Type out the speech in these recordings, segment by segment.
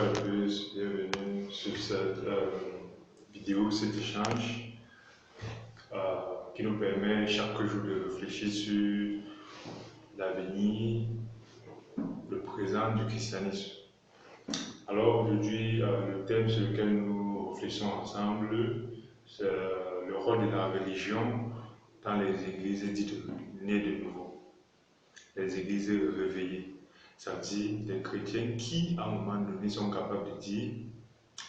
fois de plus, bienvenue sur cette vidéo, cet échange qui nous permet chaque jour de réfléchir sur l'avenir, le présent du christianisme. Alors aujourd'hui, le thème sur lequel nous réfléchissons ensemble, c'est le rôle de la religion dans les églises dites nées de nouveau, les églises réveillées. Ça veut dire des chrétiens qui, à un moment donné, sont capables de dire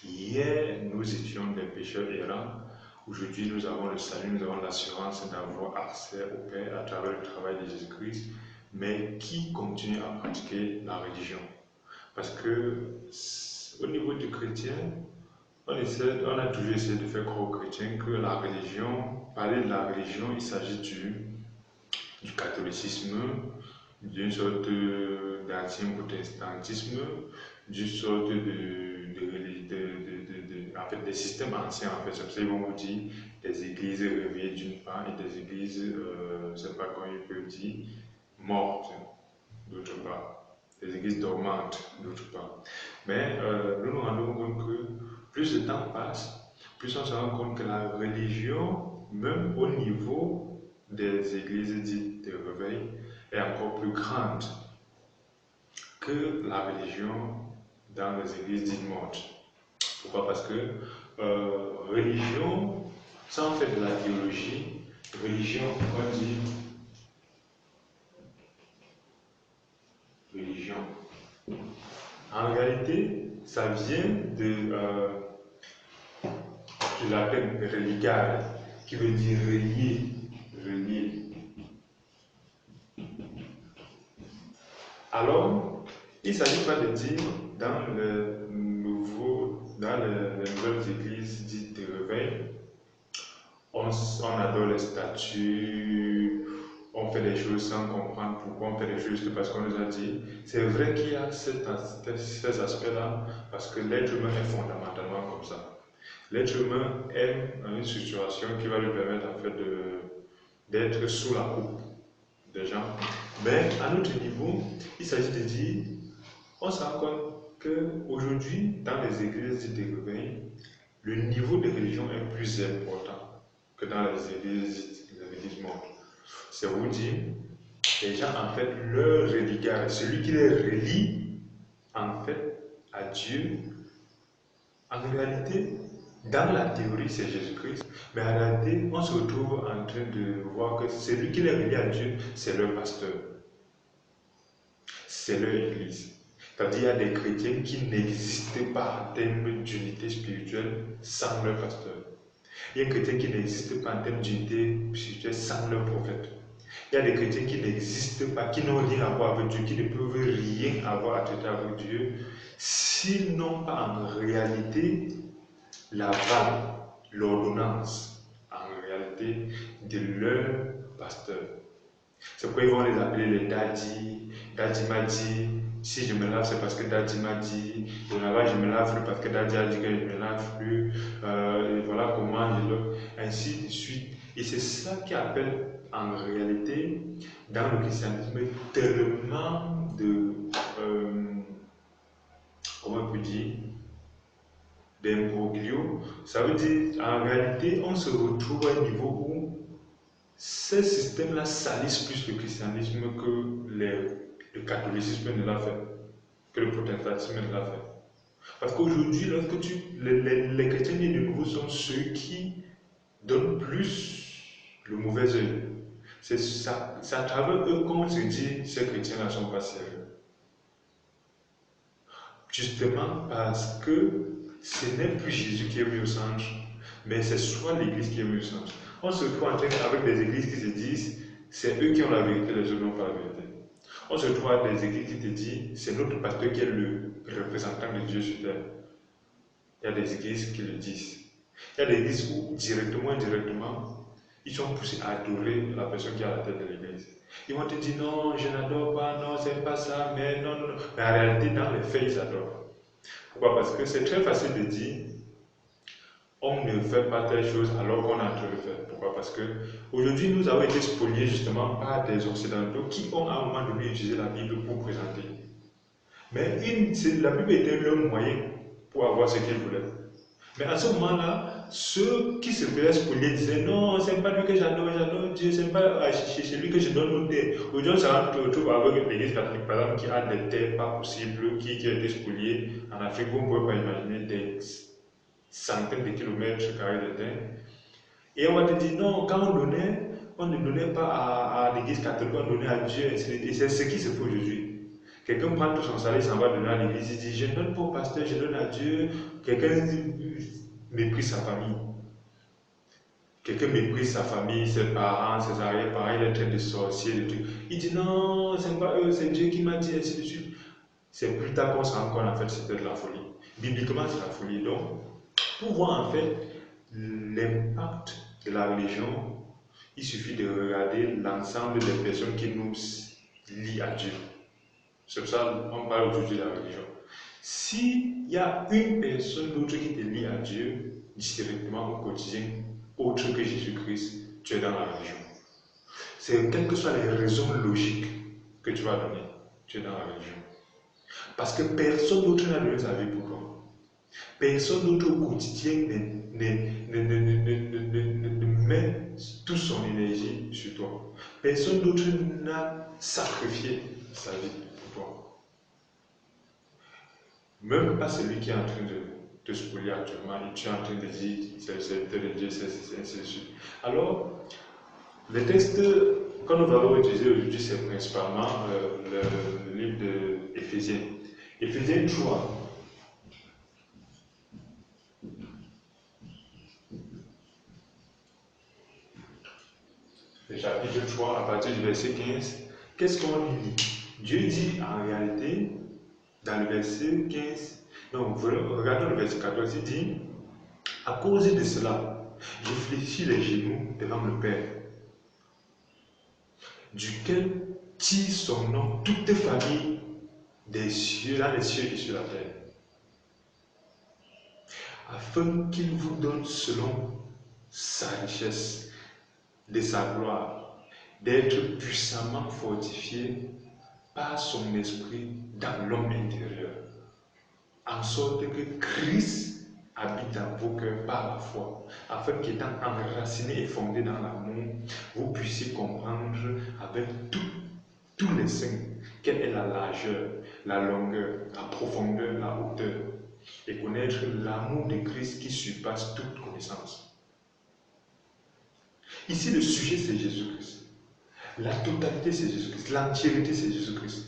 hier, nous étions des pécheurs errants, aujourd'hui, nous avons le salut, nous avons l'assurance d'avoir accès au Père à travers le travail de Jésus-Christ, mais qui continuent à pratiquer la religion. Parce que, au niveau du chrétien, on a toujours essayé de faire croire aux chrétiens que la religion, parler de la religion, il s'agit du catholicisme, d'une sorte d'ancien protestantisme, d'une sorte en fait, des systèmes anciens. En fait, c'est pour ça qu'ils vont vous dire des églises réveillées d'une part et des églises, je ne sais pas comment ils peuvent dire, mortes d'autre part, des églises dormantes d'autre part. Mais nous nous rendons compte que plus le temps passe, plus on se rend compte que la religion, même au niveau des églises dites de réveil, est encore plus grande que la religion dans les églises dites mortes. Pourquoi? Parce que religion, sans faire de la théologie, religion, on dit religion. En réalité, ça vient je l'appelle religare, qui veut dire relier, relier. Alors, il ne s'agit pas de dire dans les nouvelles églises dites de réveil, on adore les statues, on fait des choses sans comprendre pourquoi on fait des choses parce qu'on nous a dit. C'est vrai qu'il y a ces aspects-là, parce que l'être humain est fondamentalement comme ça. L'être humain aime une situation qui va lui permettre en fait d'être sous la coupe des gens. Mais à notre niveau, il s'agit de dire, on se rend compte qu'aujourd'hui, dans les églises de réveil, le niveau de religion est plus important que dans les églises mortes. C'est vous dire, les gens en fait, leur religion, celui qui les relie en fait à Dieu, en réalité, dans la théorie, c'est Jésus-Christ, mais en réalité, on se retrouve en train de voir que celui qui les relie à Dieu, c'est leur pasteur, c'est leur église. C'est-à-dire qu'il y a des chrétiens qui n'existent pas en termes d'unité spirituelle sans leur pasteur. Il y a des chrétiens qui n'existent pas en termes d'unité spirituelle sans leur prophète. Il y a des chrétiens qui n'existent pas, qui n'ont rien à voir avec Dieu, qui ne peuvent rien avoir à traiter avec Dieu, s'ils n'ont pas en réalité l'aval, l'ordonnance, en réalité, de leur pasteur. C'est pourquoi ils vont les appeler les daddy. Daddy m'a dit, si je me lave, c'est parce que daddy m'a dit. Je me lave parce que daddy a dit que je ne me lave plus. Et voilà comment je le. Ainsi de suite. Et c'est ça qui appelle en réalité, dans le christianisme, tellement de. Comment on peut dire? D'imbroglio. Ça veut dire, en réalité, on se retrouve à un niveau où ces systèmes-là salissent plus le christianisme que le catholicisme ne l'a fait, que le protestantisme ne l'a fait. Parce qu'aujourd'hui, lorsque les chrétiens de nouveau sont ceux qui donnent plus le mauvais œil. C'est à travers eux qu'on se dit ces chrétiens-là ne sont pas sérieux. Justement parce que ce n'est plus Jésus qui est mis au centre, mais c'est soit l'Église qui est mise au centre. On se retrouve en train avec des églises qui se disent c'est eux qui ont la vérité, les autres n'ont pas la vérité. On se retrouve avec des églises qui te disent c'est notre pasteur qui est le représentant de Dieu sur terre. Il y a des églises qui le disent. Il y a des églises où directement, indirectement, ils sont poussés à adorer la personne qui est à la tête de l'église. Ils vont te dire non, je n'adore pas, non, c'est pas ça, mais non, non, non. Mais en réalité, dans les faits, ils adorent. Pourquoi? Parce que c'est très facile de dire on ne fait pas telle chose alors qu'on est en train de le faire. Pourquoi? Parce que aujourd'hui, nous avons été spoliés justement par des Occidentaux qui ont à un moment donné utilisé la Bible pour présenter. Mais la Bible était leur moyen pour avoir ce qu'ils voulaient. Mais à ce moment-là, ceux qui se faisaient spolier disaient non, c'est pas lui que j'adore Dieu, c'est pas chez lui que je donne nos terres. Aujourd'hui, on se retrouve avec l'église catholique, par exemple, qui a des terres pas possibles, qui a été spoliées en Afrique. Vous ne pouvez pas imaginer des centaines de kilomètres carrés de terre. Et on va te dire non, quand on ne donnait pas à l'église catholique, on donnait à Dieu. Et c'est ce qui se fait aujourd'hui. Quelqu'un prend tout son salaire, il s'en va donner à l'église, il dit je ne donne pas au pasteur, je donne à Dieu. Quelqu'un méprise sa famille. Quelqu'un méprise sa famille, ses parents, ses arrière-parents, il est traité de sorcier, de trucs. Il dit non, c'est pas eux, c'est Dieu qui m'a dit, ainsi de suite. C'est plus tard qu'on se rend compte, en fait, c'était de la folie. Bibliquement, c'est la folie. Donc, pour voir, en fait, l'impact de la religion, il suffit de regarder l'ensemble des personnes qui nous lient à Dieu. C'est pour ça qu'on parle aujourd'hui de la religion. S'il y a une personne d'autre qui te lie à Dieu, directement au quotidien, autre que Jésus-Christ, tu es dans la religion. C'est quelles que soient les raisons logiques que tu vas donner, tu es dans la religion. Parce que personne d'autre n'a donné sa vie pour toi. Personne d'autre au quotidien ne met toute son énergie sur toi. Personne d'autre n'a sacrifié sa vie pour toi. Même pas celui qui est en train de te spolier actuellement et tu es en train de dire c'est le serviteur de Dieu, c'est ainsi de suite. Alors, le texte que nous allons utiliser aujourd'hui, c'est principalement le livre d'Éphésiens. Éphésiens 3. Le chapitre 3, à partir du verset 15, qu'est-ce qu'on lit? Dieu dit en réalité, dans le verset 15, donc regardons le verset 14, il dit, à cause de cela, je fléchis les genoux devant le Père, duquel tire son nom toute famille des cieux, dans les cieux et sur la terre, afin qu'il vous donne selon sa richesse, de sa gloire, d'être puissamment fortifié par son esprit dans l'homme intérieur, en sorte que Christ habite dans vos cœurs par la foi, afin qu'étant enraciné et fondé dans l'amour, vous puissiez comprendre avec tous les saints quelle est la largeur, la longueur, la profondeur, la hauteur, et connaître l'amour de Christ qui surpasse toute connaissance. Ici, le sujet, c'est Jésus-Christ. La totalité, c'est Jésus-Christ. L'entièreté, c'est Jésus-Christ.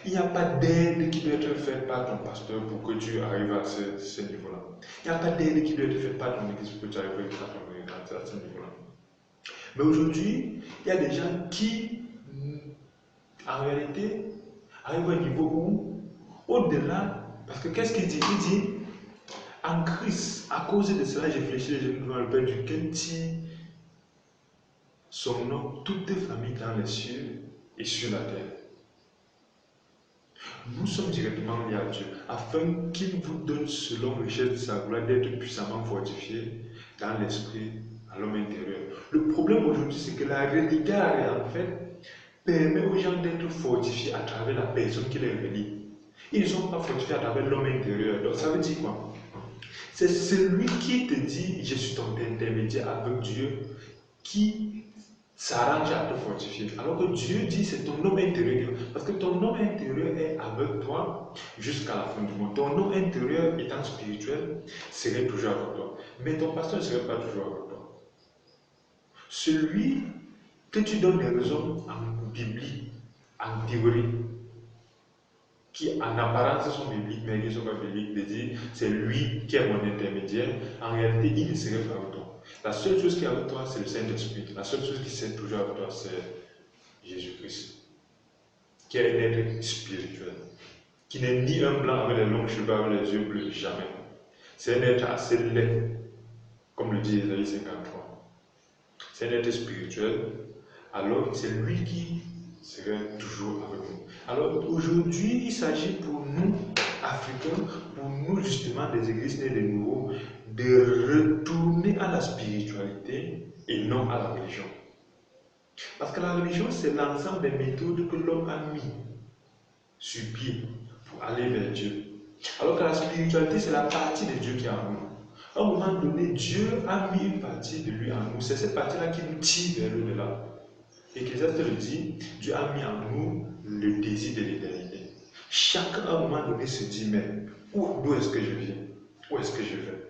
Il n'y a pas d'aide qui doit être faite par ton pasteur pour que tu arrives à ce niveau-là. Il n'y a pas d'aide qui doit être faite par ton église pour que tu arrives à ce niveau-là. Mais aujourd'hui, il y a des gens qui, en réalité, arrivent à un niveau où, au-delà, parce que qu'est-ce qu'il dit? Il dit, en Christ, à cause de cela, j'ai fléchi les genoux devant le Père, duquel tire son nom, toutes les familles dans les cieux et sur la terre. Nous sommes directement liés à Dieu, afin qu'il vous donne selon le richesse de sa gloire d'être puissamment fortifié dans l'esprit, à l'homme intérieur. Le problème aujourd'hui, c'est que la religion, en fait, permet aux gens d'être fortifiés à travers la personne qui les relie. Ils ne sont pas fortifiés à travers l'homme intérieur. Donc ça veut dire quoi? C'est celui qui te dit, je suis ton intermédiaire avec Dieu, qui s'arrange à te fortifier. Alors que Dieu dit c'est ton homme intérieur. Parce que ton homme intérieur est avec toi jusqu'à la fin du monde. Ton homme intérieur étant spirituel serait toujours avec toi. Mais ton pasteur ne serait pas toujours avec toi. Celui que tu donnes des raisons en biblique, en théorie, qui en apparence sont bibliques, mais qui ne sont pas bibliques, de dire c'est lui qui est mon intermédiaire, en réalité il ne serait pas avec toi. La seule chose qui est avec toi, c'est le Saint-Esprit. La seule chose qui sert toujours avec toi, c'est Jésus-Christ, qui est un être spirituel, qui n'est ni un blanc avec des longs cheveux, avec les yeux bleus, jamais. C'est un être assez laid, comme le dit Ésaïe 53. C'est un être spirituel, alors c'est lui qui serait toujours avec nous. Alors aujourd'hui, il s'agit pour nous, Africains, pour nous justement des églises nées de nouveau, de retourner à la spiritualité et non à la religion. Parce que la religion, c'est l'ensemble des méthodes que l'homme a mis sur pied aller vers Dieu. Alors que la spiritualité, c'est la partie de Dieu qui est en nous. À un moment donné, Dieu a mis une partie de lui en nous. C'est cette partie-là qui nous tire vers l'au-delà. Ecclésiaste le dit, Dieu a mis en nous le désir de l'éternité. Chacun à un moment donné se dit, mais d'où est-ce que je viens? Où est-ce que je vais?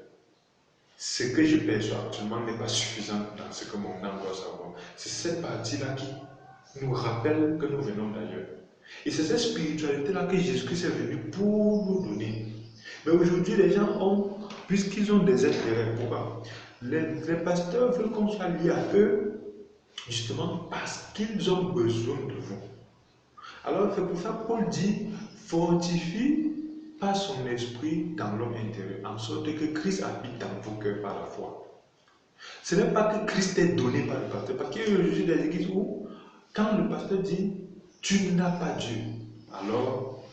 Ce que je perçois actuellement n'est pas suffisant dans ce que mon âme doit savoir. C'est cette partie-là qui nous rappelle que nous venons d'ailleurs. Et c'est cette spiritualité-là que Jésus-Christ est venu pour nous donner. Mais aujourd'hui, les gens ont, puisqu'ils ont des intérêts, pourquoi? Les pasteurs veulent qu'on soit lié à eux, justement parce qu'ils ont besoin de vous. Alors c'est pour ça que Paul dit, fortifie par son esprit dans l'homme intérieur, en sorte que Christ habite dans vos cœurs par la foi. Ce n'est pas que Christ est donné par le pasteur, parce qu'il y a aujourd'hui des églises où, quand le pasteur dit, tu n'as pas Dieu, alors,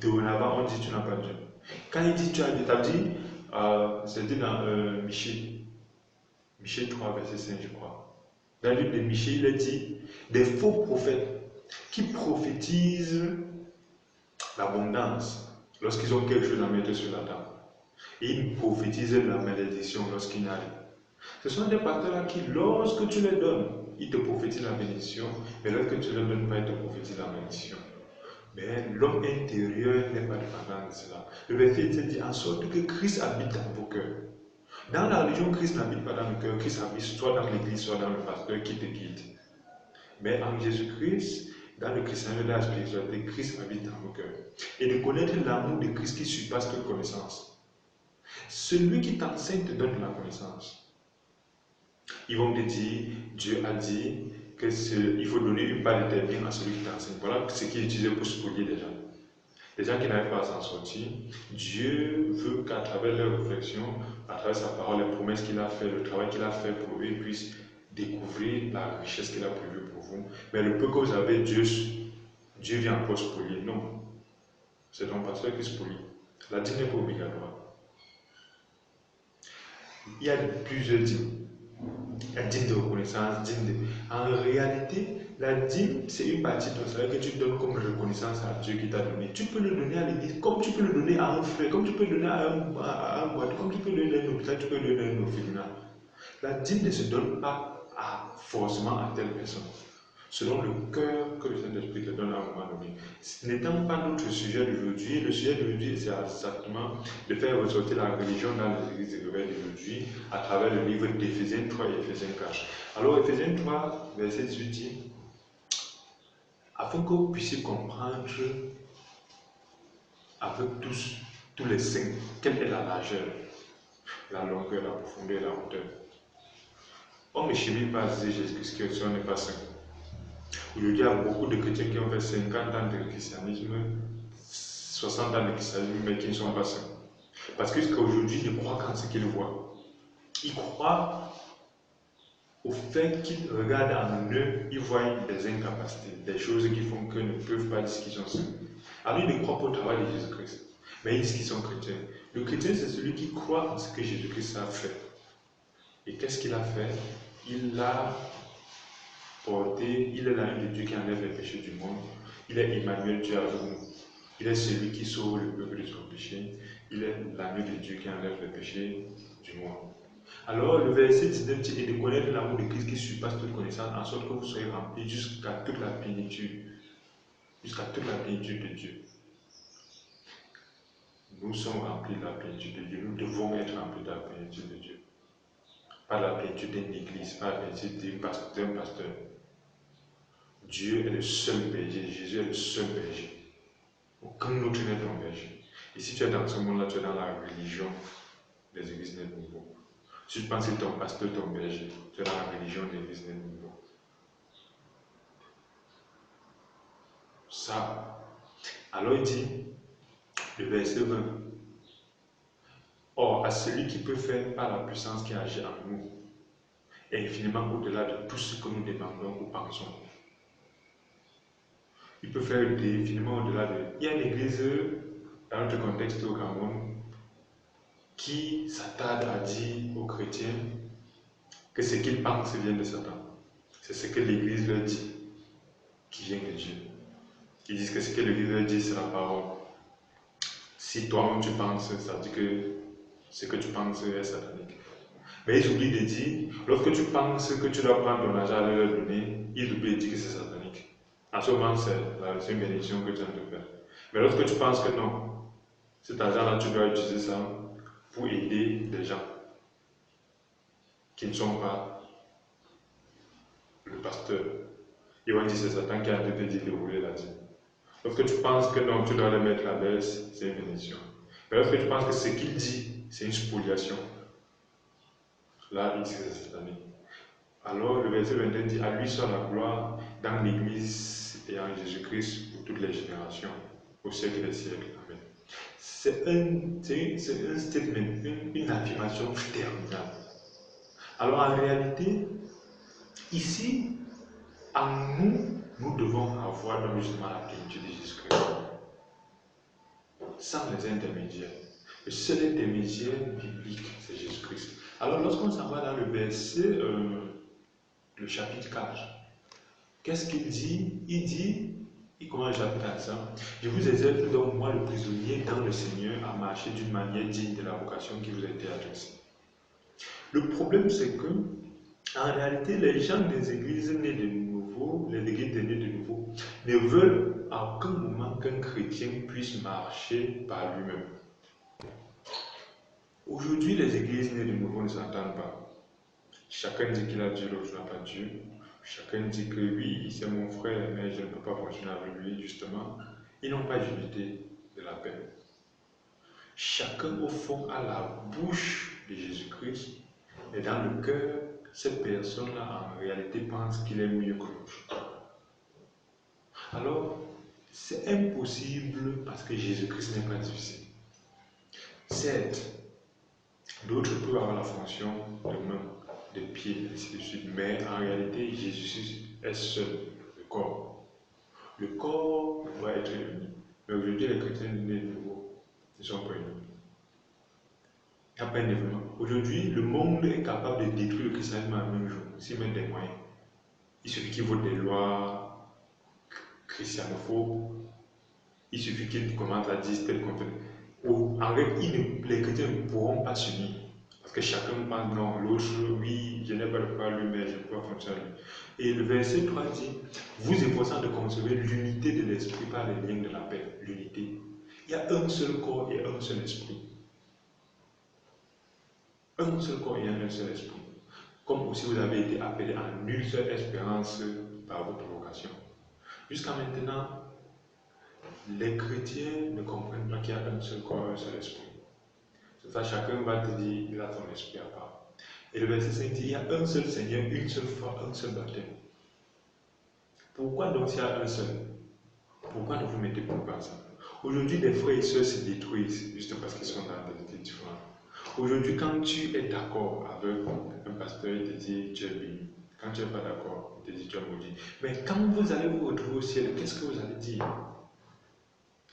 dorénavant, on dit, tu n'as pas Dieu. Quand il dit, tu as Dieu, c'est dit dans Michée 3, verset 5, je crois. Dans le livre de Michée, il est dit, des faux prophètes qui prophétisent l'abondance lorsqu'ils ont quelque chose à mettre sur la table. Et ils prophétisent la malédiction lorsqu'il n'y a rien. Ce sont des pasteurs-là qui, lorsque tu les donnes, ils te prophétisent la bénédiction, mais lorsque tu ne leur donnes pas, ils te prophétisent la malédiction. Mais l'homme intérieur n'est pas dépendant de cela. Le verset dit en sorte que Christ habite dans vos cœurs. Dans la religion, Christ n'habite pas dans le cœur, Christ habite soit dans l'église, soit dans le pasteur qui te guide. Mais en Jésus-Christ, dans le christianisme, dans la spiritualité, Christ habite dans nos cœurs. Et de connaître l'amour de Christ qui surpasse toute connaissance. Celui qui t'enseigne te donne de la connaissance. Ils vont te dire, Dieu a dit qu'il faut donner une part de tes biens à celui qui t'enseigne. Voilà ce qui est utilisé pour spolier les gens. Les gens qui n'arrivent pas à s'en sortir, Dieu veut qu'à travers leurs réflexions, à travers sa parole, les promesses qu'il a fait, le travail qu'il a fait pour eux, ils puissent découvrir la richesse qu'il a prévue pour vous. Mais le peu que vous avez, Dieu vient encore spolier. Non. C'est ton pasteur qui spolie. La dîme n'est pas obligatoire. Il y a plusieurs dîmes. La dîme de reconnaissance, En réalité, la dîme, c'est une partie de ton salaire que tu donnes comme reconnaissance à Dieu qui t'a donné. Tu peux le donner à l'église, comme tu peux le donner à un frère, comme tu peux le donner à un boîte, comme tu peux le donner à un hôpital, tu peux le donner à un orphelinat. La dîme ne se donne pas forcément à telle personne. Selon le cœur que le Saint-Esprit te donne à un moment donné. Ce n'étant pas notre sujet d'aujourd'hui, le sujet d'aujourd'hui, c'est exactement de faire ressortir la religion dans les églises de réveil d'aujourd'hui à travers le livre d'Éphésiens 3 et Éphésiens 4. Alors, Éphésiens 3, verset 18 dit, afin que vous puissiez comprendre avec tous les saints, quelle est la largeur, la longueur, la profondeur et la hauteur. On ne chimie pas Jésus-Christ que ce n'est pas saint. Aujourd'hui, il y a beaucoup de chrétiens qui ont fait 50 ans de christianisme, 60 ans de christianisme, mais qui ne sont pas saints. Parce qu'aujourd'hui, ils ne croient qu'en ce qu'ils voient. Ils croient au fait qu'ils regardent en eux, ils voient des incapacités, des choses qui font qu'ils ne peuvent pas dire qu'ils sont saints. Alors, ils ne croient pas au travail de Jésus-Christ, mais ils disent qu'ils sont chrétiens. Le chrétien, c'est celui qui croit en ce que Jésus-Christ a fait. Et qu'est-ce qu'il a fait? Il l'a porté, il est l'agneau de Dieu qui enlève les péchés du monde. Il est Emmanuel, Dieu avec nous. Il est celui qui sauve le peuple de son péché. Il est l'agneau de Dieu qui enlève les péchés du monde. Alors, le verset 19 dit, et de connaître l'amour de Christ qui surpasse toute connaissance, en sorte que vous soyez remplis jusqu'à toute la plénitude. Jusqu'à toute la plénitude de Dieu. Nous sommes remplis de la plénitude de Dieu. Nous devons être remplis de la plénitude de Dieu. Pas la plénitude d'une église, pas la plénitude d'un pasteur. Dieu est le seul berger, Jésus est le seul berger. Aucun autre n'est ton berger. Et si tu es dans ce monde-là, tu es dans la religion des églises net nouveau. Si tu penses que ton pasteur, ton berger, tu es dans la religion des églises net nouveau. Ça. Alors il dit, le verset 20. Or, à celui qui peut faire par la puissance qui agit en nous, infiniment au-delà de tout ce que nous demandons ou pensons. Il peut faire infiniment au-delà de... Il y a une église, dans notre contexte au Cameroun, qui s'attarde à dire aux chrétiens que ce qu'ils pensent vient de Satan. C'est ce que l'église leur dit, qui vient de Dieu. Ils disent que ce que le livre dit, c'est la parole. Si toi-même tu penses, ça dit que ce que tu penses est satanique. Mais ils oublient de dire, lorsque tu penses que tu dois prendre ton argent à leur donner, ils oublient de dire que c'est satanique. En ce moment, c'est une bénédiction que tu as de faire. Mais lorsque tu penses que non, cet argent-là, tu dois utiliser ça pour aider des gens qui ne sont pas le pasteur. Ils vont dire c'est Satan qui a te dit de rouler là-dessus. Lorsque tu penses que non, tu dois le mettre à la baisse, c'est une bénédiction. Mais lorsque tu penses que ce qu'il dit, c'est une spoliation, là, il dit que c'est satanique. Alors, le verset 21 dit, à lui soit la gloire dans l'Église et en Jésus-Christ pour toutes les générations, au siècle des siècles. Amen. C'est un statement, une affirmation terminale. Alors, en réalité, ici, en nous, nous devons avoir donc justement la plénitude de Jésus-Christ, sans les intermédiaires. Le seul intermédiaire biblique, c'est Jésus-Christ. Alors, lorsqu'on s'en va dans le verset, le chapitre 4, qu'est-ce qu'il dit? Il commence le chapitre 4. Je vous exerce donc, moi, le prisonnier, dans le Seigneur, à marcher d'une manière digne de la vocation qui vous a été adressée. Le problème, c'est que, en réalité, les gens des églises nées de nouveau, les églises nées de nouveau, ne veulent à aucun moment qu'un chrétien puisse marcher par lui-même. Aujourd'hui, les églises nées de nouveau ne s'entendent pas. Chacun dit qu'il a Dieu, l'autre n'a pas Dieu. Chacun dit que oui, c'est mon frère, mais je ne peux pas fonctionner avec lui, justement. Ils n'ont pas d'unité de la paix. Chacun, au fond, a la bouche de Jésus-Christ, et dans le cœur, cette personne-là, en réalité, pense qu'il est mieux que l'autre. Alors, c'est impossible parce que Jésus-Christ n'est pas difficile. Certes, d'autres peuvent avoir la fonction de main, de pied, ainsi de suite, mais en réalité, Jésus est seul, le corps. Le corps doit être uni. Mais aujourd'hui, les chrétiens nés de nouveau ne sont pas unis. Il n'y a pas un développement. Aujourd'hui, le monde est capable de détruire le christianisme en un même jour, s'il met des moyens. Il suffit qu'il vote des lois christianophobes, il suffit qu'il commence à dire tel contenu. En fait, les chrétiens ne pourront pas s'unir. Parce que chacun pense non, l'autre, oui, je n'ai pas le pouvoir lui, mais je peux fonctionner. Et le verset 3 dit, vous efforçant de conserver l'unité de l'esprit par les liens de la paix. L'unité. Il y a un seul corps et un seul esprit. Un seul corps et un seul esprit. Comme aussi vous avez été appelés en une seule espérance par votre vocation. Jusqu'à maintenant, les chrétiens ne comprennent pas qu'il y a un seul corps et un seul esprit. C'est ça, chacun va te dire, il a son esprit à part. Et le verset 5 dit, il y a un seul Seigneur, une seule foi, un seul baptême. Pourquoi donc s'il y a un seul? Pourquoi ne vous mettez pas ensemble? Aujourd'hui, les frères et sœurs se détruisent juste parce qu'ils sont dans des idées différentes. Aujourd'hui, quand tu es d'accord avec un pasteur, il te dit tu es béni. Quand tu n'es pas d'accord, il te dit tu es maudit. Mais quand vous allez vous retrouver au ciel, qu'est-ce que vous allez dire?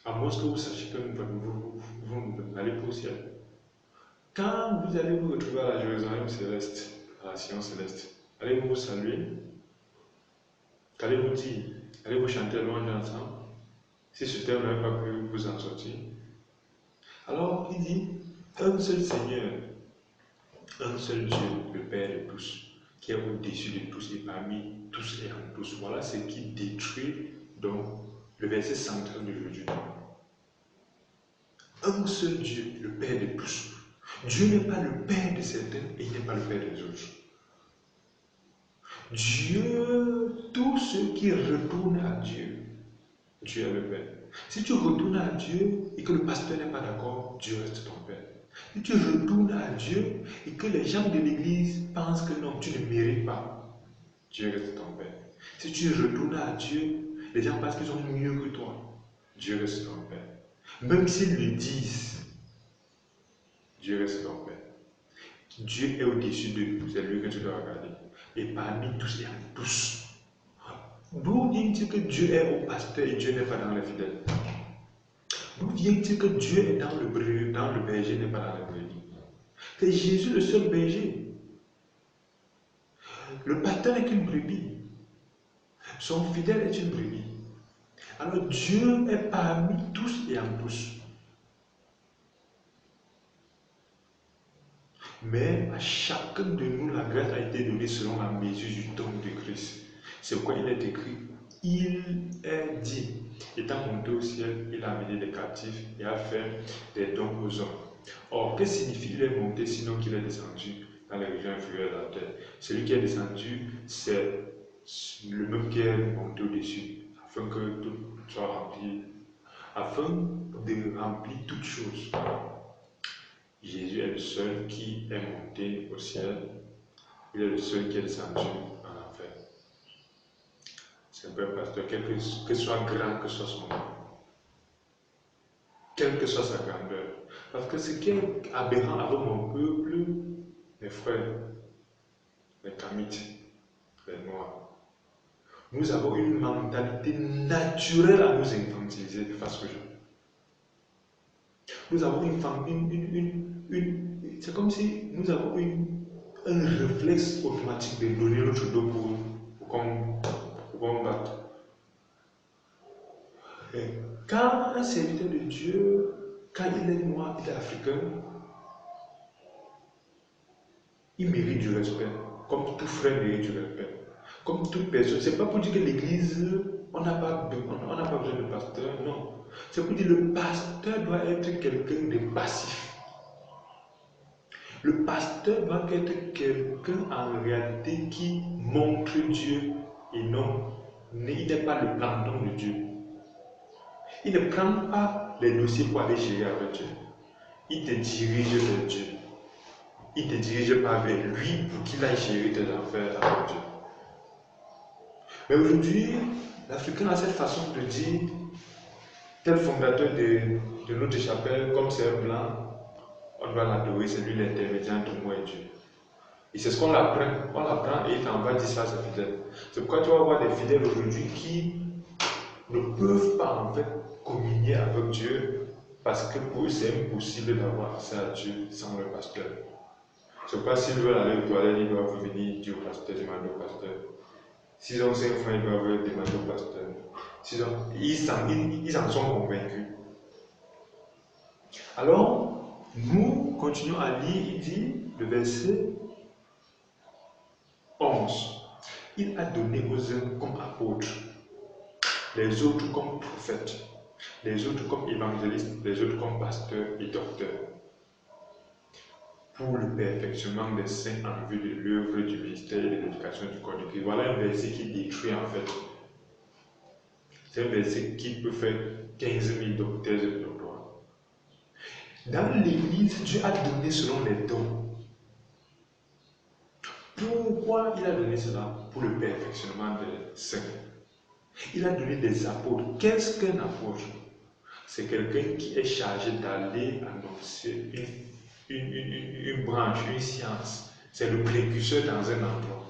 À moins que vous sachiez que vous n'allez pas au ciel. Quand vous allez vous retrouver à la Jérusalem céleste, à la Sion céleste, allez-vous vous saluer? Qu'allez-vous dire? Allez-vous chanter la louange ensemble? Si ce terme n'avait pas pu vous en sortir. Alors, il dit, un seul Seigneur, un seul Dieu, le Père de tous, qui est au-dessus de tous et parmi tous et en tous. Voilà ce qui détruit donc le verset central d'aujourd'hui. Un seul Dieu, le Père de tous. Dieu n'est pas le Père de certains et il n'est pas le Père des autres. Dieu, tous ceux qui retournent à Dieu, Dieu est le Père. Si tu retournes à Dieu et que le pasteur n'est pas d'accord, Dieu reste ton Père. Si tu retournes à Dieu et que les gens de l'église pensent que non, tu ne mérites pas, Dieu reste ton Père. Si tu retournes à Dieu, les gens pensent qu'ils sont mieux que toi, Dieu reste ton Père. Même s'ils le disent, Dieu reste ton Père. Dieu est au-dessus de nous, c'est lui que tu dois regarder. Et parmi tous et en tous. D'où vient-il que Dieu est au pasteur et Dieu n'est pas dans les fidèles? D'où vient-il que Dieu est dans le berger et n'est pas dans les brebis? C'est Jésus le seul berger. Le pasteur n'est qu'une brebis. Son fidèle est une brebis. Alors Dieu est parmi tous et en tous. Mais à chacun de nous, la grâce a été donnée selon la mesure du don de Christ. C'est pourquoi il est écrit, il est dit, étant monté au ciel, il a amené des captifs et a fait des dons aux hommes. Or, que signifie il est monté sinon qu'il est descendu dans les régions inférieures de la terre? Celui qui est descendu, c'est le même qui est monté au-dessus, afin que tout soit rempli, afin de remplir toutes choses. Jésus est le seul qui est monté au ciel. Il est le seul qui est descendu en enfer. C'est un peu un pasteur, que soit grand que soit son nom, quelle que soit sa grandeur. Parce que ce qui est aberrant avec mon peuple, mes frères, les Kamites, les Noirs, nous avons une mentalité naturelle à nous infantiliser face aux gens. Nous avons c'est comme si nous avons un réflexe automatique de donner notre dos pour qu'on batte. Quand un serviteur de Dieu, quand il est noir, il est africain, il mérite du respect, comme tout frère mérite du respect. Comme toute personne, c'est pas pour dire que l'église, on n'a pas besoin de pasteur, non. C'est pour dire que le pasteur doit être quelqu'un de passif. Le pasteur doit être quelqu'un en réalité qui montre Dieu et non, il n'est pas le planton de Dieu. Il ne prend pas les dossiers pour aller gérer avec Dieu. Il te dirige vers Dieu. Il ne te dirige pas vers lui pour qu'il aille gérer tes affaires avec Dieu. Mais aujourd'hui, l'Africain a cette façon de dire, tel fondateur de notre chapelle, comme c'est un blanc, on doit l'adorer, c'est lui l'intermédiaire entre moi et Dieu. Et c'est ce qu'on l'apprend. On l'apprend et il t'envoie dire ça à ses fidèles. C'est pourquoi tu vas voir des fidèles aujourd'hui qui ne peuvent pas en fait communier avec Dieu parce que pour eux c'est impossible d'avoir accès à Dieu sans le pasteur. C'est pourquoi s'ils veulent aller aux toilettes, ils doivent venir dire au pasteur, demander au pasteur. S'ils ont 5 francs, ils doivent demander au pasteur. Ils en sont convaincus. Alors, nous continuons à lire, il dit, le verset 11. Il a donné aux uns comme apôtres, les autres comme prophètes, les autres comme évangélistes, les autres comme pasteurs et docteurs, pour le perfectionnement des saints en vue de l'œuvre du ministère et de l'éducation du corps de Christ. Voilà un verset qui détruit en fait. C'est un verset qui peut faire 15 000 docteurs et doctorats. Dans l'Église, Dieu a donné selon les dons. Pourquoi il a donné cela? Pour le perfectionnement des saints. Il a donné des apôtres. Qu'est-ce qu'un apôtre? C'est quelqu'un qui est chargé d'aller annoncer une branche, une science. C'est le précurseur dans un endroit.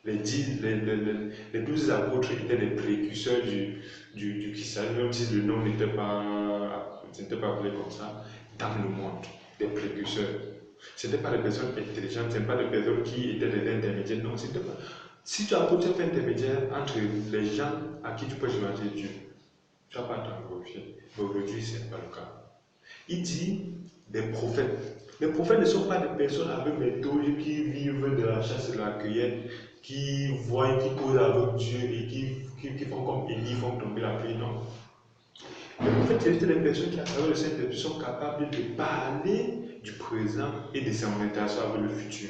Les 12 apôtres étaient les précurseurs du christianisme, même si le nom n'était pas appelé comme ça, dans le monde, des précurseurs. Ce n'étaient pas des personnes intelligentes, ce n'étaient pas des personnes qui étaient des intermédiaires, non, c'était pas. Si tu as fait intermédiaire entre les gens à qui tu peux imaginer Dieu, tu n'as pas t'en glorifier. Mais aujourd'hui, ce n'est pas le cas. Il dit des prophètes. Les prophètes ne sont pas des personnes avec des théologies qui vivent de la chasse et de la cueillette, qui voient, qui causent avec Dieu et qui font comme Élie, font tomber la pluie, non. Les prophètes, c'est des personnes qui, à travers le Saint-Esprit, sont capables de parler du présent et de s'orientation avec le futur,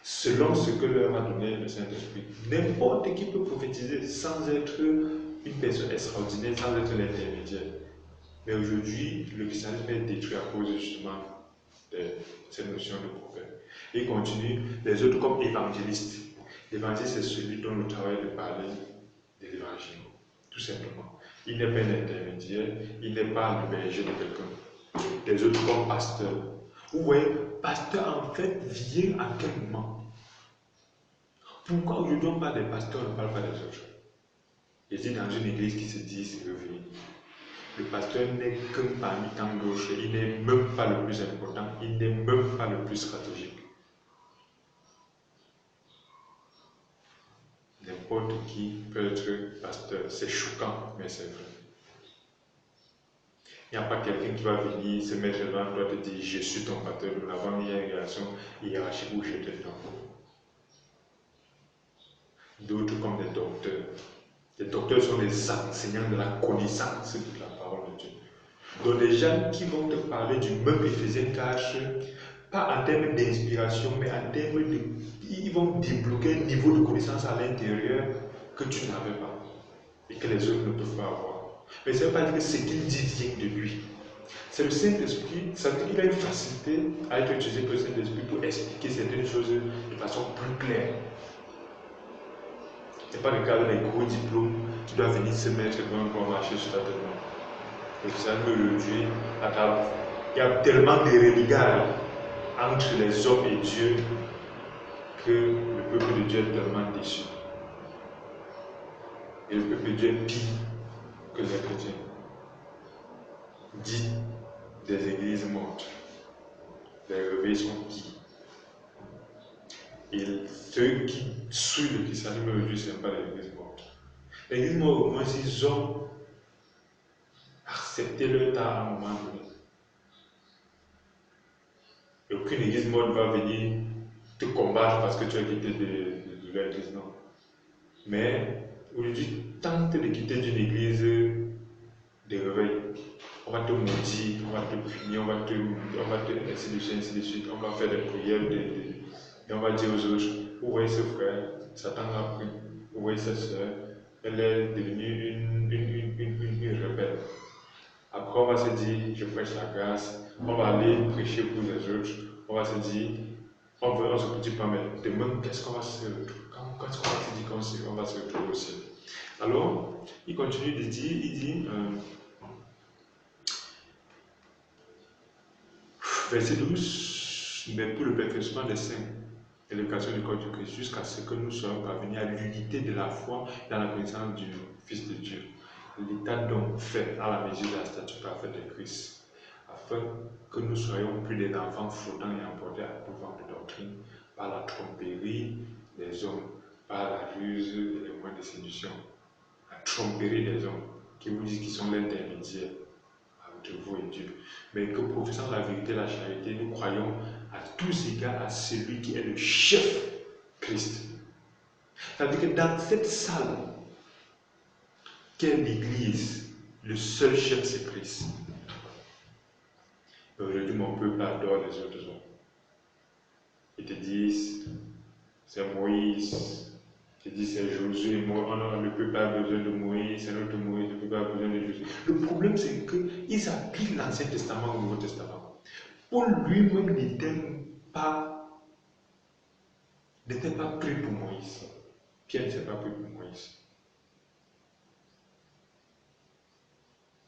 selon ce que leur a donné le Saint-Esprit. N'importe qui peut prophétiser sans être une personne extraordinaire, sans être l'intermédiaire. Mais aujourd'hui, le christianisme est détruit à cause justement de cette notion de prophète. Il continue, les autres comme évangélistes. L'évangéliste, c'est celui dont le travail de parler de l'évangile, tout simplement. Il n'est pas un intermédiaire, il n'est pas le berger de quelqu'un. Les autres comme pasteur. Vous voyez, pasteur en fait vient à quel moment? Pourquoi aujourd'hui on parle des pasteurs, on ne parle pas des autres? Je dis dans une église qui se dit c'est revenu. Le pasteur n'est qu'un parmi tant d'autres, il n'est même pas le plus important, il n'est même pas le plus stratégique. Il n'est n'importe qui peut être pasteur. C'est choquant, mais c'est vrai. Il n'y a pas quelqu'un qui va venir se mettre devant toi et te dire je suis ton pasteur. Avant, il y a une relation hiérarchique où je te donne. D'autres comme des docteurs. Les docteurs sont des enseignants de la connaissance de la parole de Dieu. Donc les gens qui vont te parler du même Éphésiens 4, pas en termes d'inspiration, mais en termes de... Ils vont débloquer un niveau de connaissance à l'intérieur que tu n'avais pas et que les autres ne peuvent pas avoir. Mais ça ne veut pas dire que ce qu'il dit vient de lui. C'est le Saint-Esprit, ça veut dire qu'il a une facilité à être utilisé par le Saint-Esprit pour expliquer certaines choses de façon plus claire. Ce n'est pas le cas des gros diplômes, tu dois venir se mettre devant pour marcher sur ta tête. Et ça me réduit à table. Il y a tellement de regards entre les hommes et Dieu que le peuple de Dieu est tellement déçu. Et le peuple de Dieu est pire que les chrétiens. Dit des églises mortes. Les réveils sont qui? Et ceux qui suivent le christianisme aujourd'hui, ce n'est pas l'église morte. L'église morte, au moins, ils ont accepté leur temps à un moment donné. Et aucune église morte va venir te combattre parce que tu as quitté de l'église, non. Mais aujourd'hui, tente de quitter d'une église de réveil. On va te maudire, on va te punir, on va te ainsi de suite, on va faire des prières et on va dire aux autres, vous voyez ce frère, Satan l'a pris, vous voyez cette soeur, elle est devenue une rebelle. Après on va se dire, je prêche la grâce, on va aller prêcher pour les autres, on va se dire, on se dit pas, mais demain, qu'est-ce qu'on va se dire on va se retrouver au ciel. Alors, il continue de dire, il dit, verset 12, mais pour le perfectionnement des saints et l'éducation du corps du Christ, jusqu'à ce que nous soyons parvenus à l'unité de la foi dans la connaissance du Fils de Dieu. L'État donc fait à la mesure de la stature parfaite de Christ, afin que nous soyons plus des enfants flottants et emportés à tout vent de doctrine par la tromperie des hommes, par la ruse et les moyens de séduction. La tromperie des hommes qui vous disent qu'ils sont l'intermédiaire entre vous et Dieu. Mais que professant la vérité et la charité, nous croyons à tous égards à celui qui est le chef, Christ. Ça veut dire que dans cette salle, qu'est l'Église, le seul chef c'est Christ. Aujourd'hui, mon peuple adore les autres hommes. Ils te disent, c'est Moïse. Ils te disent, c'est Josué. Le peuple a besoin de Moïse, c'est notre Moïse, le peuple a besoin de Josué. Le problème, c'est qu'ils appliquent l'Ancien Testament au Nouveau Testament. Paul lui-même n'était pas pris pour Moïse. Pierre ne s'est pas pris pour Moïse.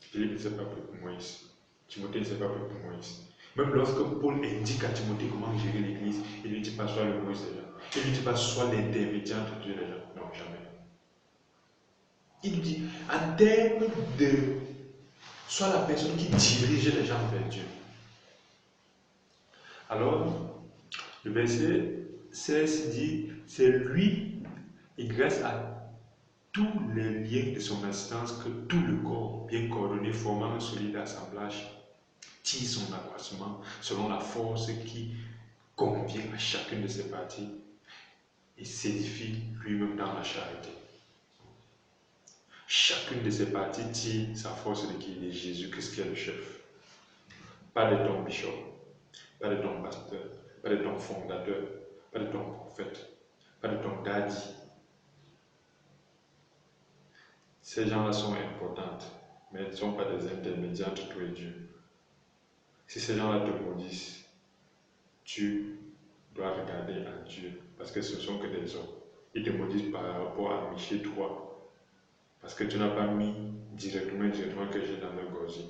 Philippe ne s'est pas pris pour Moïse. Timothée ne s'est pas pris pour Moïse. Même lorsque Paul indique à Timothée comment gérer l'église, il ne lui dit pas soit le Moïse des gens. Il ne lui dit pas soit l'intermédiaire entre Dieu et les gens. Non, jamais. Il lui dit en termes de soit la personne qui dirige les gens vers Dieu. Alors, le verset 16 dit c'est lui, et grâce à tous les liens de son assistance, que tout le corps, bien coordonné, formant un solide assemblage, tire son accroissement selon la force qui convient à chacune de ses parties et s'édifie lui-même dans la charité. Chacune de ces parties tire sa force de qui? De Jésus-Christ qui est le chef. Pas de ton bishop, pas de ton pasteur, pas de ton fondateur, pas de ton prophète, pas de ton daddy. Ces gens-là sont importantes, mais elles ne sont pas des intermédiaires entre toi et Dieu. Si ces gens-là te maudissent, tu dois regarder à Dieu, parce que ce ne sont que des hommes. Ils te maudissent par rapport à Michel 3, parce que tu n'as pas mis directement que j'ai dans le gosier.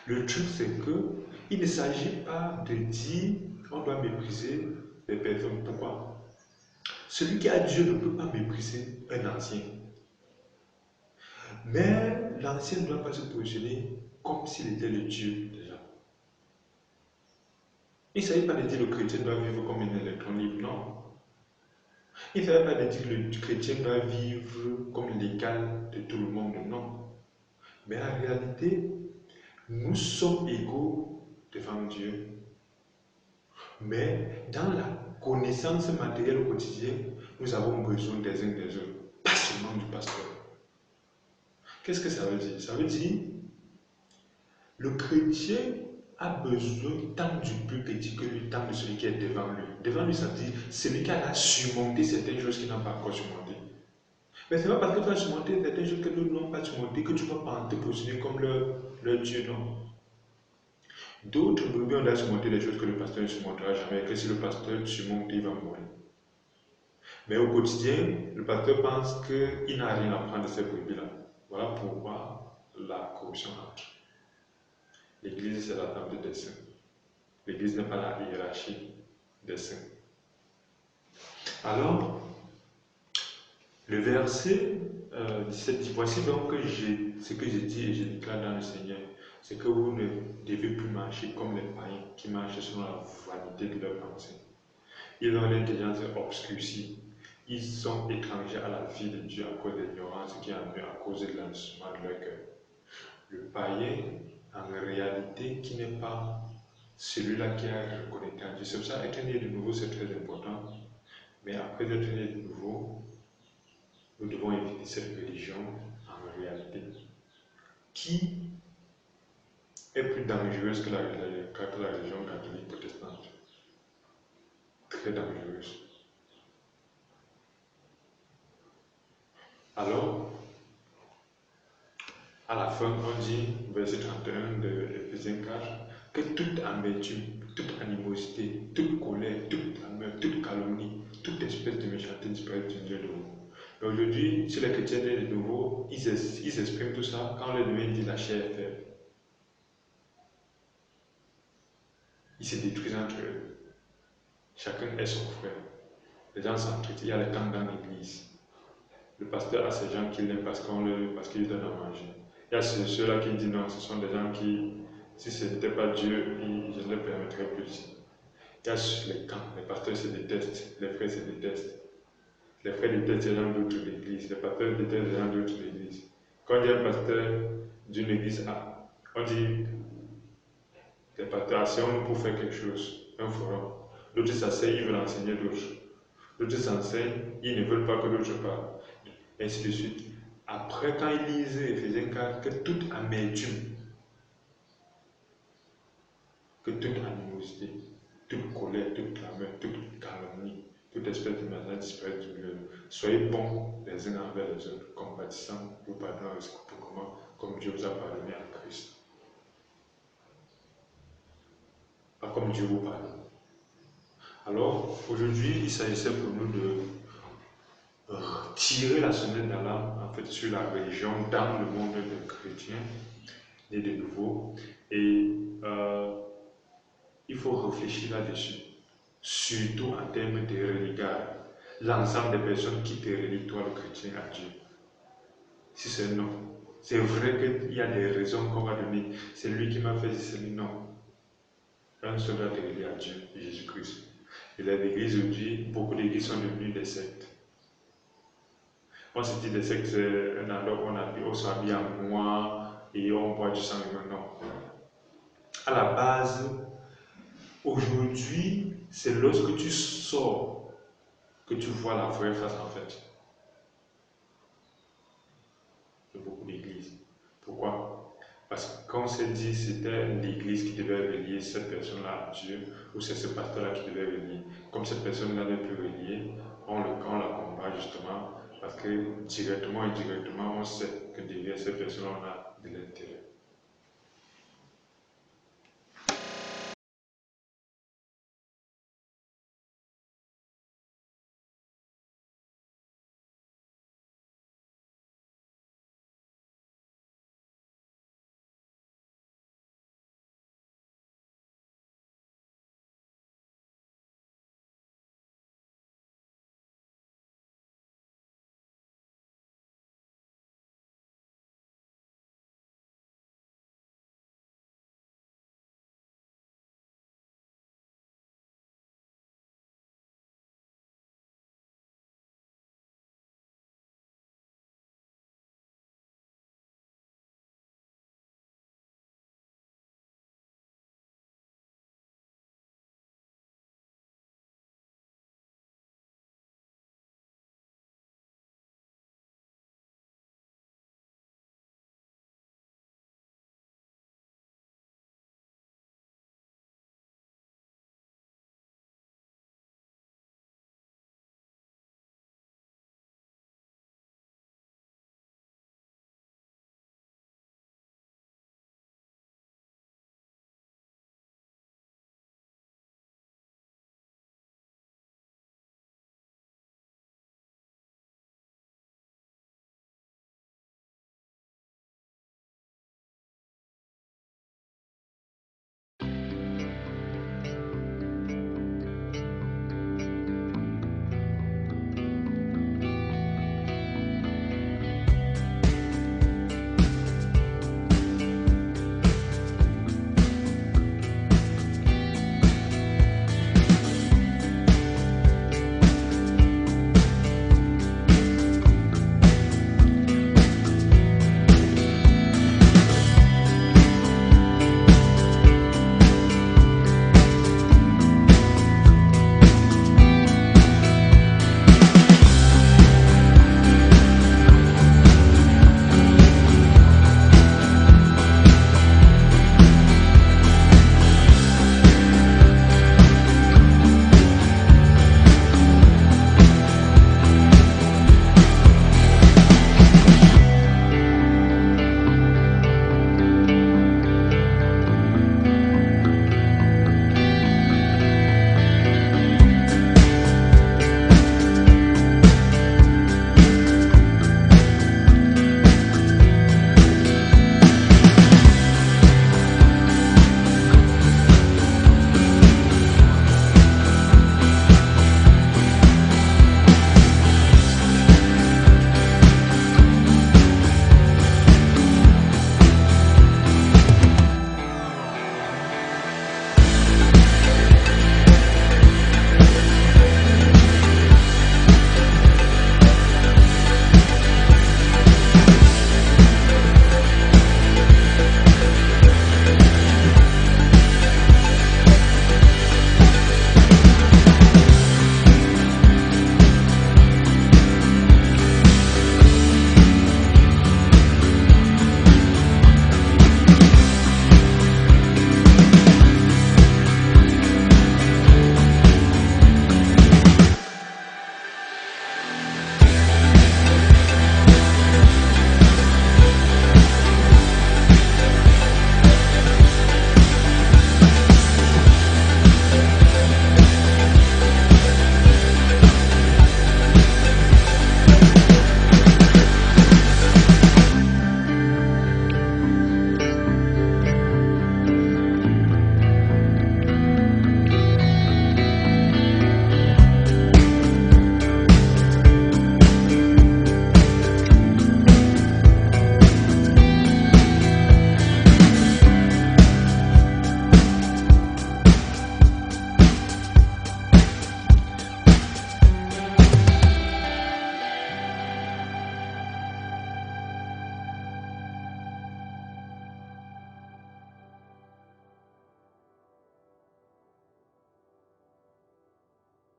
Le truc, c'est que il ne s'agit pas de dire on doit mépriser les personnes. Pourquoi? Celui qui a Dieu ne peut pas mépriser un ancien. Mais l'ancien ne doit pas se positionner comme s'il était le Dieu déjà. Il ne s'agit pas de dire que le chrétien doit vivre comme un électron libre, non. Il ne s'agit pas de dire que le chrétien doit vivre comme l'égal de tout le monde, non. Mais en réalité, nous sommes égaux devant Dieu. Mais dans la connaissance matérielle au quotidien, nous avons besoin des uns des autres, pas seulement du pasteur. Qu'est-ce que ça veut dire? Ça veut dire le chrétien a besoin tant du plus petit que lui, tant de celui qui est devant lui. Devant lui, ça veut dire celui qui a surmonté certaines choses qu'il n'a pas encore surmontées. Mais ce n'est pas parce que tu as surmonté certaines choses que d'autres n'ont pas surmonté que tu vas te positionner comme leur Dieu, non. D'autres brebis ont déjà surmonté des choses que le pasteur ne surmontera jamais, que si le pasteur surmonte, il va mourir. Mais au quotidien, le pasteur pense qu'il n'a rien à prendre de ces brebis-là. Voilà pourquoi la corruption entre. L'église, c'est la table des saints. L'église n'est pas la hiérarchie des saints. Alors, le verset 17 dit, voici donc ce que j'ai dit et je déclare dans le Seigneur, c'est que vous ne devez plus marcher comme les païens qui marchent selon la vanité de leurs pensées. Ils ont l'intelligence obscurcie. Ils sont étrangers à la vie de Dieu à cause de l'ignorance qui est en eux, à cause de l'endurcissement de leur cœur. Le païen, en réalité, qui n'est pas celui-là qui a reconnecté à Dieu. C'est pour ça être né de nouveau, c'est très important. Mais après être né de nouveau, nous devons éviter cette religion en réalité qui est plus dangereuse que la religion catholique protestante. Très dangereuse. Alors, à la fin, on dit, verset 31 de Éphésiens 4, que toute amertume, toute animosité, toute colère, toute clameur, toute calomnie, toute espèce de méchanceté disparaisse du milieu de vous. Aujourd'hui, si les chrétiens de nouveau, ils expriment tout ça quand le devient dit la chair est faible. Ils se détruisent entre eux. Chacun est son frère. Les gens s'entretuent, il y a les camps dans l'église. Le pasteur a ces gens qui l'aiment parce qu'il donne à manger. Il y a ceux-là qui disent non, ce sont des gens qui, si ce n'était pas Dieu, je ne les permettrais plus. Il y a les camps, les pasteurs se détestent, les frères se détestent. Les frères détestent les gens d'autres de l'église, les pasteurs détestent les gens d'autres de l'église. Quand il y a un pasteur d'une église A, on dit les pasteurs asseyons-nous pour faire quelque chose, un forum. D'autres s'asseyent, ils veulent enseigner d'autres. D'autres s'enseignent, ils ne veulent pas que d'autres parlent. Ainsi de suite. Après, quand il lisait Éphésiens 4, que toute amertume, que toute animosité, toute colère, toute clameur, toute calomnie, toute espèce de maladie disparaisse du milieu. Soyez bons les uns envers les autres, compatissants, vous pardonnant réciproquement, comme Dieu vous a pardonné en Christ. Pas comme Dieu vous pardonne. Alors, aujourd'hui, il s'agissait pour nous de tirer la sonnette d'alarme en fait, sur la religion dans le monde des chrétiens, et de nouveau. Et il faut réfléchir là-dessus, surtout en termes de regards. L'ensemble des personnes qui te relient, toi le chrétien, à Dieu. Si c'est non, c'est vrai qu'il y a des raisons qu'on va donner. C'est lui qui m'a fait, c'est lui, non. Un seul doit te relier à Dieu, Jésus-Christ. Et les églises aujourd'hui, beaucoup d'églises sont devenues des sectes. On se dit des sectes, c'est un endroit où on s'habille en noir et on boit du sang humain. Non. À la base, aujourd'hui, c'est lorsque tu sors que tu vois la vraie face en fait de beaucoup d'églises. Pourquoi? Parce que quand on s'est dit c'était l'église qui devait relier cette personne-là à Dieu, ou c'est ce pasteur-là qui devait relier. Comme cette personne-là n'est plus reliée, on la combat justement parce que directement et indirectement, on sait que derrière cette personne, on a de l'intérêt.